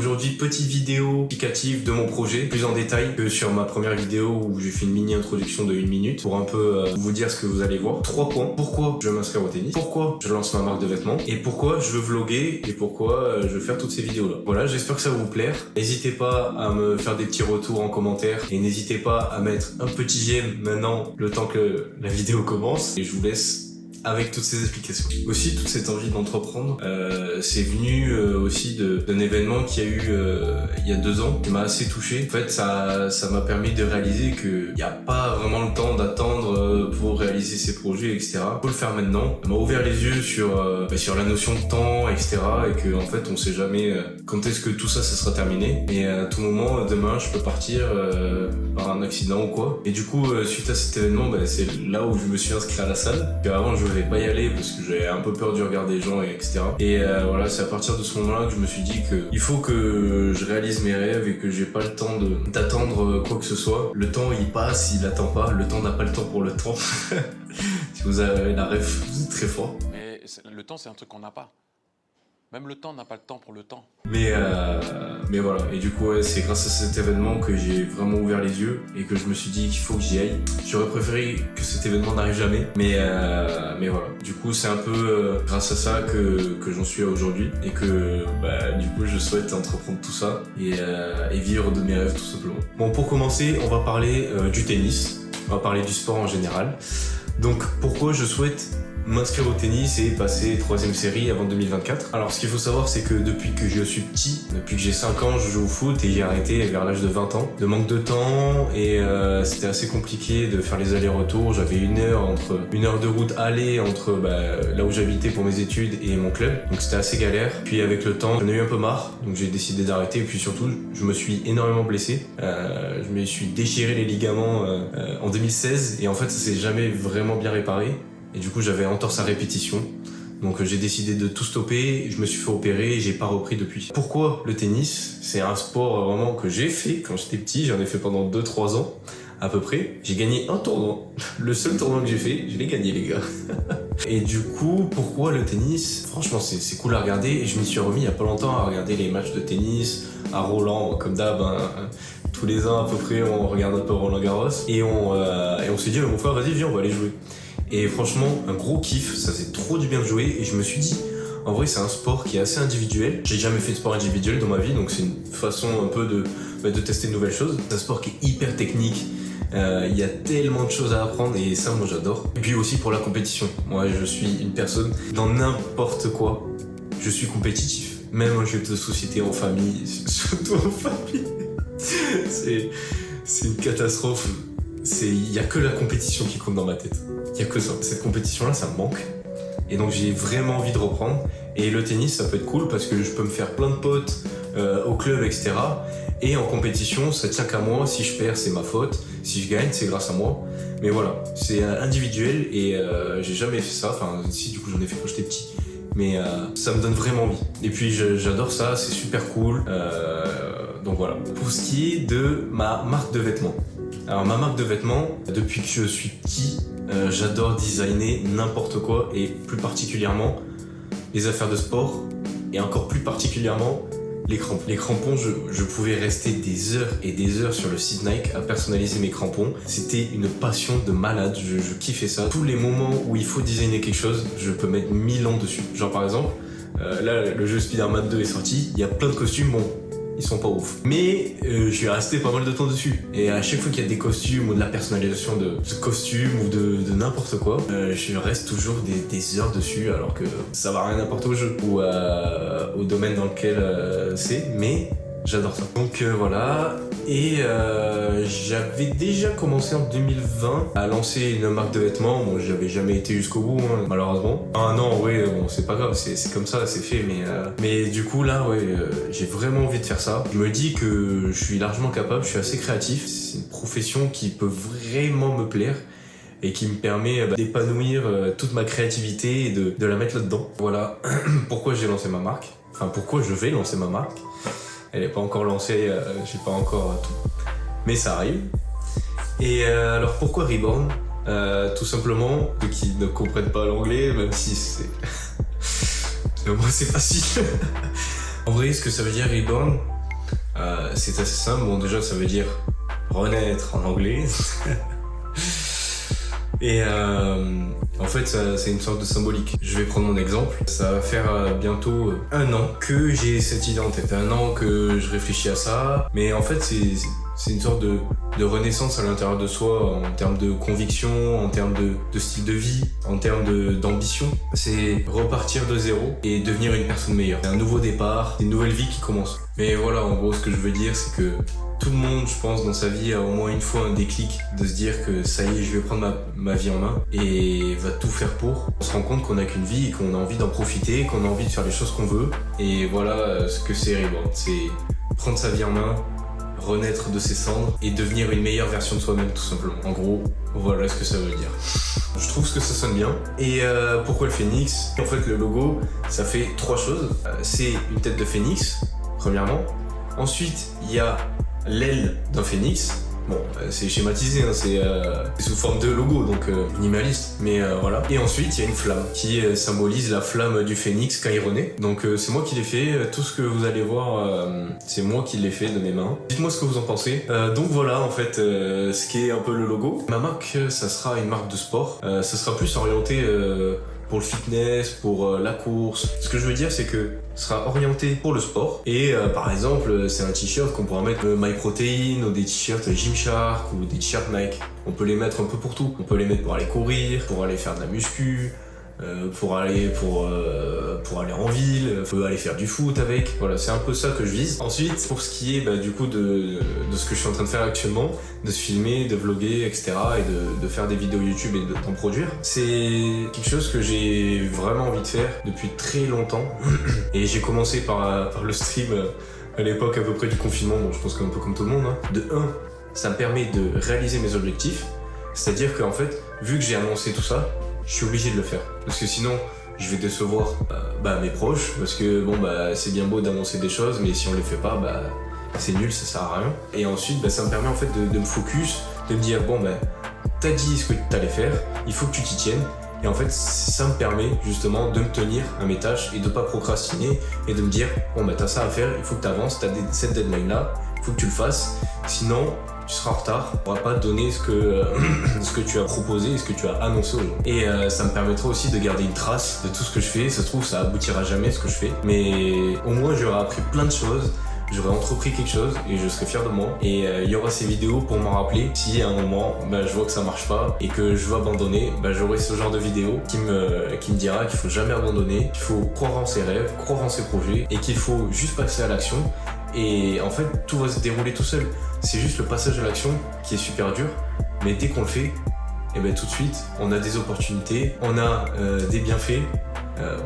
Aujourd'hui, petite vidéo explicative de mon projet, plus en détail que sur ma première vidéo où j'ai fait une mini introduction de 1 minute pour un peu vous dire ce que vous allez voir. 3 points. Pourquoi je veux m'inscrire au tennis, pourquoi je lance ma marque de vêtements et pourquoi je veux vlogger et pourquoi je veux faire toutes ces vidéos là. Voilà, j'espère que ça va vous plaire. N'hésitez pas à me faire des petits retours en commentaire et n'hésitez pas à mettre un petit j'aime maintenant le temps que la vidéo commence et je vous laisse avec toutes ces explications. Aussi, toute cette envie d'entreprendre, c'est venu aussi d'un événement qu'il y a eu il y a 2 ans, qui m'a assez touché. En fait, ça m'a permis de réaliser qu'il n'y a pas vraiment le temps d'attendre pour réaliser ses projets, etc. Faut le faire maintenant. Ça m'a ouvert les yeux sur la notion de temps, etc. Et que en fait, on sait jamais quand est-ce que tout ça sera terminé. Et à tout moment, demain, je peux partir par un accident ou quoi. Et du coup, suite à cet événement, c'est là où je me suis inscrit à la salle. Avant, je voulais pas y aller parce que j'avais un peu peur du regard des gens, etc. Et voilà, c'est à partir de ce moment-là que je me suis dit que il faut que je réalise mes rêves et que j'ai pas le temps d'attendre quoi que ce soit. Le temps, il passe, il attend pas. Le temps n'a pas le temps pour le temps. Si vous avez la rêve, vous êtes très fort. Mais le temps, c'est un truc qu'on n'a pas. Même le temps n'a pas le temps pour le temps. Mais voilà, et du coup ouais, c'est grâce à cet événement que j'ai vraiment ouvert les yeux et que je me suis dit qu'il faut que j'y aille. J'aurais préféré que cet événement n'arrive jamais, mais voilà. Du coup c'est un peu grâce à ça que j'en suis là aujourd'hui et que du coup je souhaite entreprendre tout ça et vivre de mes rêves tout simplement. Bon, pour commencer, on va parler du tennis, on va parler du sport en général. Donc pourquoi je souhaite m'inscrire au tennis et passer 3ème série avant 2024. Alors ce qu'il faut savoir, c'est que depuis que je suis petit, depuis que j'ai 5 ans, je joue au foot et j'ai arrêté vers l'âge de 20 ans. De manque de temps et c'était assez compliqué de faire les allers-retours. J'avais une heure de route aller entre là où j'habitais pour mes études et mon club. Donc c'était assez galère. Puis avec le temps, j'en ai eu un peu marre. Donc j'ai décidé d'arrêter et puis surtout, je me suis énormément blessé. Je me suis déchiré les ligaments en 2016 et en fait ça s'est jamais vraiment bien réparé. Et du coup, j'avais entorse à répétition. Donc j'ai décidé de tout stopper, je me suis fait opérer et j'ai pas repris depuis. Pourquoi le tennis? C'est un sport vraiment que j'ai fait quand j'étais petit, j'en ai fait pendant 2-3 ans à peu près. J'ai gagné un tournoi. Le seul tournoi que j'ai fait, je l'ai gagné les gars. Et du coup, pourquoi le tennis? Franchement, c'est cool à regarder et je m'y suis remis il y a pas longtemps à regarder les matchs de tennis à Roland, comme d'hab. Tous les ans à peu près, on regarde un peu Roland Garros et on s'est dit, mon frère, vas-y, viens, on va aller jouer. Et franchement, un gros kiff, ça faisait trop du bien de jouer et je me suis dit, en vrai c'est un sport qui est assez individuel. J'ai jamais fait de sport individuel dans ma vie, donc c'est une façon un peu de tester de nouvelles choses. C'est un sport qui est hyper technique, il y a tellement de choses à apprendre et ça moi j'adore. Et puis aussi pour la compétition, moi je suis une personne, dans n'importe quoi, je suis compétitif. Même un jeu de société en famille, surtout en famille, c'est une catastrophe. Il y a que la compétition qui compte dans ma tête. Il y a que ça. Cette compétition-là, ça me manque. Et donc j'ai vraiment envie de reprendre. Et le tennis, ça peut être cool parce que je peux me faire plein de potes au club, etc. Et en compétition, ça tient qu'à moi. Si je perds, c'est ma faute. Si je gagne, c'est grâce à moi. Mais voilà, c'est individuel et j'ai jamais fait ça. Enfin, si, du coup, j'en ai fait quand j'étais petit. Mais ça me donne vraiment envie. Et puis j'adore ça, c'est super cool. Donc voilà. Pour ce qui est de ma marque de vêtements. Alors ma marque de vêtements, depuis que je suis petit, j'adore designer n'importe quoi et plus particulièrement les affaires de sport et encore plus particulièrement les crampons. Les crampons, je pouvais rester des heures et des heures sur le site Nike à personnaliser mes crampons. C'était une passion de malade, je kiffais ça. Tous les moments où il faut designer quelque chose, je peux mettre 1000 ans dessus. Genre par exemple, là le jeu Spider-Man 2 est sorti, il y a plein de costumes, bon, ils sont pas ouf. Mais je suis resté pas mal de temps dessus. Et à chaque fois qu'il y a des costumes ou de la personnalisation de costumes ou de n'importe quoi, je reste toujours des heures dessus alors que ça va rien apporter au jeu ou au domaine dans lequel c'est. Mais j'adore ça. Donc voilà. Et j'avais déjà commencé en 2020 à lancer une marque de vêtements. Bon, j'avais jamais été jusqu'au bout, hein, malheureusement. Ah non, ouais, bon, c'est pas grave, c'est comme ça, c'est fait. Mais du coup, là, ouais, j'ai vraiment envie de faire ça. Je me dis que je suis largement capable, je suis assez créatif. C'est une profession qui peut vraiment me plaire et qui me permet d'épanouir toute ma créativité et de la mettre là-dedans. Voilà pourquoi j'ai lancé ma marque. Enfin, pourquoi je vais lancer ma marque. Elle n'est pas encore lancée, j'ai pas encore tout. Mais ça arrive. Et alors pourquoi Reborn? Tout simplement, ceux qui ne comprennent pas l'anglais, même si c'est... moi c'est facile. En vrai, ce que ça veut dire reborn, c'est assez simple. Bon, déjà, ça veut dire renaître en anglais. Et en fait, c'est une sorte de symbolique. Je vais prendre mon exemple. Ça va faire bientôt 1 an que j'ai cette idée en tête. 1 an que je réfléchis à ça. Mais en fait, c'est une sorte de renaissance à l'intérieur de soi en termes de conviction, en termes de style de vie, en termes d'ambition. C'est repartir de zéro et devenir une personne meilleure. C'est un nouveau départ, une nouvelle vie qui commence. Mais voilà, en gros, ce que je veux dire, c'est que tout le monde, je pense, dans sa vie a au moins une fois un déclic de se dire que ça y est, je vais prendre ma vie en main et va tout faire pour. On se rend compte qu'on n'a qu'une vie et qu'on a envie d'en profiter, qu'on a envie de faire les choses qu'on veut. Et voilà ce que c'est Reborn, c'est prendre sa vie en main, renaître de ses cendres et devenir une meilleure version de soi-même, tout simplement. En gros, voilà ce que ça veut dire. Je trouve que ça sonne bien. Et pourquoi le phénix? En fait, le logo, ça fait 3 choses. C'est une tête de phénix, premièrement. Ensuite, il y a l'aile d'un phénix. Bon, c'est schématisé, hein, c'est sous forme de logo, donc minimaliste, mais voilà. Et ensuite, il y a une flamme qui symbolise la flamme du phénix quand il renaît. Donc c'est moi qui l'ai fait, tout ce que vous allez voir, c'est moi qui l'ai fait de mes mains. Dites-moi ce que vous en pensez. Donc voilà, en fait, ce qui est un peu le logo. Ma marque, ça sera une marque de sport. Ça sera plus orienté pour le fitness, pour la course. Ce que je veux dire, c'est que ce sera orienté pour le sport. Et par exemple, c'est un t-shirt qu'on pourra mettre MyProtein ou des t-shirts Gymshark ou des t-shirts Nike. On peut les mettre un peu pour tout. On peut les mettre pour aller courir, pour aller faire de la muscu, pour aller en ville, on peut aller faire du foot avec. Voilà, c'est un peu ça que je vise. Ensuite, pour ce qui est du coup de ce que je suis en train de faire actuellement, de se filmer, de vlogger, etc. et de faire des vidéos YouTube et d'en produire, c'est quelque chose que j'ai vraiment envie de faire depuis très longtemps. Et j'ai commencé par le stream à l'époque à peu près du confinement, bon je pense qu'un peu comme tout le monde. Hein. De 1, ça me permet de réaliser mes objectifs, c'est-à-dire qu'en fait, vu que j'ai annoncé tout ça, je suis obligé de le faire. Parce que sinon, je vais décevoir mes proches, parce que bon c'est bien beau d'annoncer des choses, mais si on les fait pas, c'est nul, ça sert à rien. Et ensuite, ça me permet en fait de me focus, de me dire t'as dit ce que t'allais faire, il faut que tu t'y tiennes. Et en fait, ça me permet justement de me tenir à mes tâches et de pas procrastiner et de me dire t'as ça à faire, il faut que t'avances, t'as cette deadline là, il faut que tu le fasses, sinon tu seras en retard, on pourra pas donner ce que tu as proposé et ce que tu as annoncé aux gens. Et ça me permettra aussi de garder une trace de tout ce que je fais. Ça se trouve, ça aboutira jamais ce que je fais, mais au moins j'aurai appris plein de choses. J'aurais entrepris quelque chose et je serais fier de moi. Et il y aura ces vidéos pour m'en rappeler. Si à un moment, je vois que ça marche pas et que je veux abandonner, j'aurai ce genre de vidéo qui me dira qu'il faut jamais abandonner, qu'il faut croire en ses rêves, croire en ses projets et qu'il faut juste passer à l'action. Et en fait, tout va se dérouler tout seul. C'est juste le passage à l'action qui est super dur. Mais dès qu'on le fait, tout de suite, on a des opportunités, on a des bienfaits.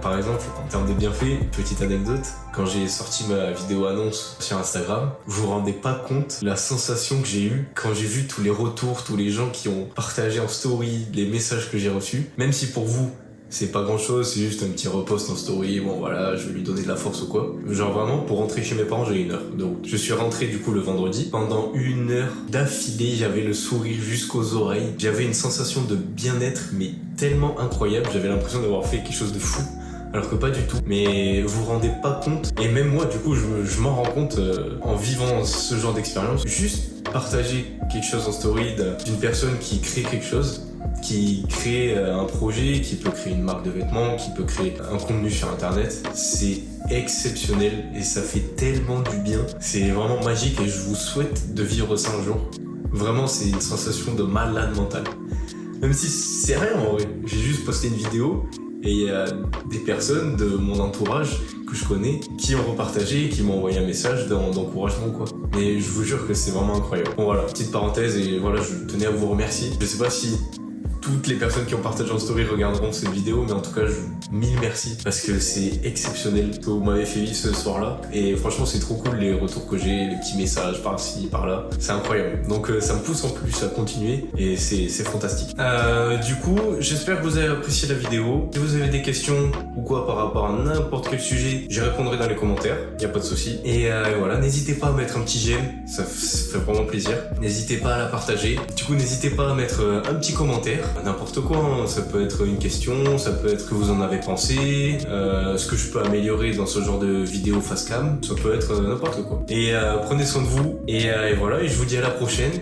Par exemple, en termes de bienfaits, petite anecdote, quand j'ai sorti ma vidéo annonce sur Instagram, vous vous rendez pas compte la sensation que j'ai eue quand j'ai vu tous les retours, tous les gens qui ont partagé en story les messages que j'ai reçus. Même si pour vous, c'est pas grand chose, c'est juste un petit repost en story, bon voilà, je vais lui donner de la force ou quoi. Genre vraiment, pour rentrer chez mes parents, j'ai 1 heure de route. Je suis rentré du coup le vendredi. Pendant 1 heure d'affilée, j'avais le sourire jusqu'aux oreilles. J'avais une sensation de bien-être, mais tellement incroyable. J'avais l'impression d'avoir fait quelque chose de fou. Alors que pas du tout. Mais vous vous rendez pas compte. Et même moi, du coup, je m'en rends compte en vivant ce genre d'expérience. Juste partager quelque chose en story d'une personne qui crée quelque chose, qui crée un projet, qui peut créer une marque de vêtements, qui peut créer un contenu sur internet, c'est exceptionnel et ça fait tellement du bien. C'est vraiment magique et je vous souhaite de vivre ça un jour. Vraiment, c'est une sensation de malade mental. Même si c'est rien en vrai. J'ai juste posté une vidéo et il y a des personnes de mon entourage que je connais qui ont repartagé et qui m'ont envoyé un message d'encouragement quoi. Mais je vous jure que c'est vraiment incroyable. Bon voilà, petite parenthèse et voilà, je tenais à vous remercier. Je sais pas si toutes les personnes qui ont partagé en story regarderont cette vidéo, mais en tout cas, mille merci parce que c'est exceptionnel que vous m'avez fait vivre ce soir-là. Et franchement, c'est trop cool les retours que j'ai, les petits messages par-ci, par-là. C'est incroyable. Donc ça me pousse en plus à continuer et c'est fantastique. Du coup, j'espère que vous avez apprécié la vidéo. Si vous avez des questions ou quoi par rapport à n'importe quel sujet, j'y répondrai dans les commentaires. Y a pas de souci. Et voilà, n'hésitez pas à mettre un petit j'aime, ça fait vraiment plaisir. N'hésitez pas à la partager. Du coup, n'hésitez pas à mettre un petit commentaire. N'importe quoi, hein. Ça peut être une question, ça peut être ce que vous en avez pensé, ce que je peux améliorer dans ce genre de vidéo face cam, ça peut être n'importe quoi. Et prenez soin de vous, et voilà, et je vous dis à la prochaine.